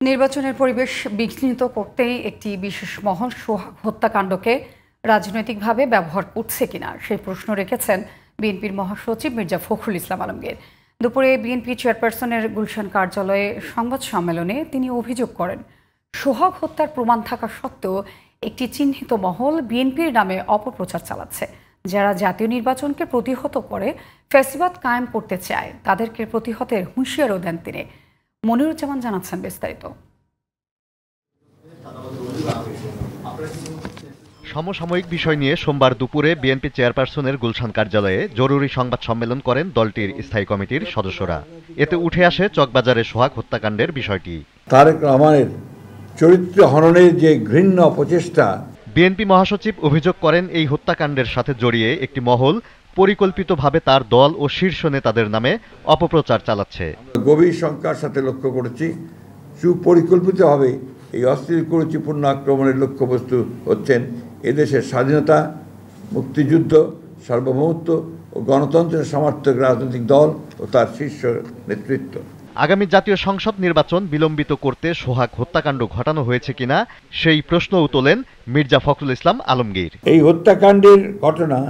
নির্বাচনের পরিবেশ বিঘ্নিত করতেই একটি বিশেষ মহল সোহাগ হত্যাকাণ্ডকে রাজনৈতিকভাবে ব্যবহার করছে কিনা সেই প্রশ্ন রেখেছেন বিএনপির মহাসচিব মির্জা ফখরুল ইসলাম আলমগীর। দুপুরে বিএনপি চেয়ারপারসনের গুলশান কার্যালয়ে সংবাদ সম্মেলনে তিনি অভিযোগ করেন, সোহাগ হত্যার প্রমাণ থাকা সত্ত্বেও একটি চিহ্নিত মহল বিএনপির নামে অপপ্রচার চালাচ্ছে। যারা জাতীয় নির্বাচনকে প্রতিহত করে ফ্যাসিবাদ কায়েম করতে চায় তাদেরকে প্রতিহতের হুঁশিয়ারও দেন তিনি। মনিরুজ্জামান জানাচ্ছেন বিস্তারিত। সমসাময়িক বিষয় নিয়ে সোমবার দুপুরে বিএনপি চেয়ারপারসনের গুলশান কার্যালয়ে জরুরি সংবাদ সম্মেলন করেন দলটির স্থায়ী কমিটির সদস্যরা। এতে উঠে আসে চকবাজারে সোহাগ হত্যাকাণ্ডের বিষয়টি। তারেক রহমানের চরিত্র হননের যে ঘৃণ্য অপচেষ্টা। বিএনপি মহাসচিব অভিযোগ করেন, এই হত্যাকাণ্ডের সাথে জড়িয়ে একটি মহল পরিকল্পিতভাবে তার দল ও শীর্ষ নেতাদের নামে অপপ্রচার চালাচ্ছে। গভীর শঙ্কার সাথে লক্ষ্য করেছি, সুপরিকল্পিতভাবে এই অস্থির কুরুচিপূর্ণ আক্রমণের লক্ষ্যবস্তু হচ্ছেন এদেশের স্বাধীনতা, মুক্তিযুদ্ধ, সার্বভৌমত্ব ও গণতন্ত্রের সমর্থক রাজনৈতিক দল ও তার শীর্ষ নেতৃত্ব। আগামী জাতীয় সংসদ নির্বাচন বিলম্বিত করতে সোহাগ হত্যাকাণ্ড ঘটানো হয়েছে কিনা সেই প্রশ্নও তোলেন মির্জা ফখরুল ইসলাম আলমগীর। এই হত্যাকাণ্ডের ঘটনা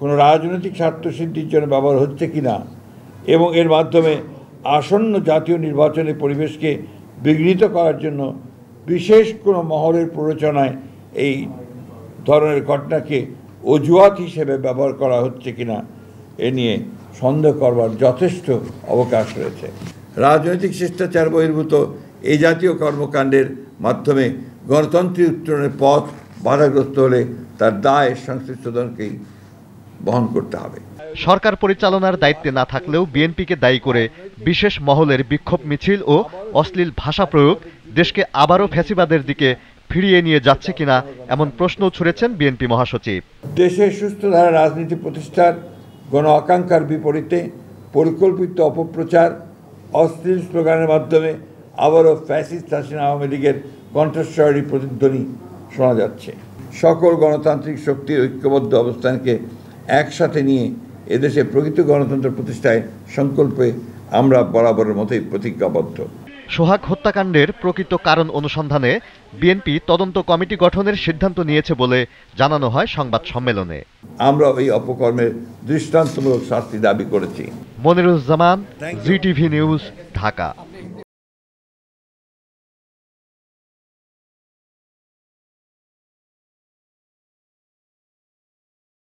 কোনো রাজনৈতিক স্বার্থসিদ্ধির জন্য ব্যবহার হচ্ছে কিনা এবং এর মাধ্যমে আসন্ন জাতীয় নির্বাচনের পরিবেশকে বিঘ্নিত করার জন্য বিশেষ কোনো মহলের প্ররোচনায় এই ধরনের ঘটনাকে অজুহাত হিসেবে ব্যবহার করা হচ্ছে কিনা এ নিয়ে সন্দেহ করবার যথেষ্ট অবকাশ রয়েছে। রাজনৈতিক শিষ্টাচার বহির্ভূত এই জাতীয় কর্মকাণ্ডের মাধ্যমে গণতন্ত্রের উত্তরণের পথ বাধাগ্রস্ত হলে তার দায় সংশ্লিষ্টজনকেই বহন করতে হবে। সরকার পরিচালনার দায়িত্বে না থাকলেও বিএনপিকে দায়ী করে বিশেষ মহলের বিক্ষোভ মিছিল ও অশ্লীল ভাষা প্রয়োগ দেশকে আবারও ফ্যাসিবাদের দিকে ফিরিয়ে নিয়ে যাচ্ছে কিনা এমন প্রশ্ন ছুড়েছেন বিএনপি মহাসচিব। দেশের সুস্থ ধারা রাজনীতি প্রতিষ্ঠার গণ আকাঙ্ক্ষার বিপরীতে পরিকল্পিত অপপ্রচার, অশ্লীল স্লোগানের মাধ্যমে আবারও ফ্যাসিস্ট হাসিনা আওয়ামী লীগের কণ্ঠস্বরী প্রতিধ্বনি শোনা যাচ্ছে। সকল গণতান্ত্রিক শক্তির ঐক্যবদ্ধ অবস্থানকে একসাথে নিয়ে এদেশে প্রকৃত গণতন্ত্র প্রতিষ্ঠায় সংকল্পে আমরা বরাবরের মতোই প্রতিজ্ঞাবদ্ধ। সোহাগ হত্যাকাণ্ডের প্রকৃত কারণ অনুসন্ধানে বিএনপি তদন্ত কমিটি গঠনের সিদ্ধান্ত নিয়েছে বলে জানানো হয় সংবাদ সম্মেলনে। আমরা এই অপকর্মের দৃষ্টান্তমূলক শাস্তি দাবি করেছি। Moniruzzaman, GTV news, Dhaka.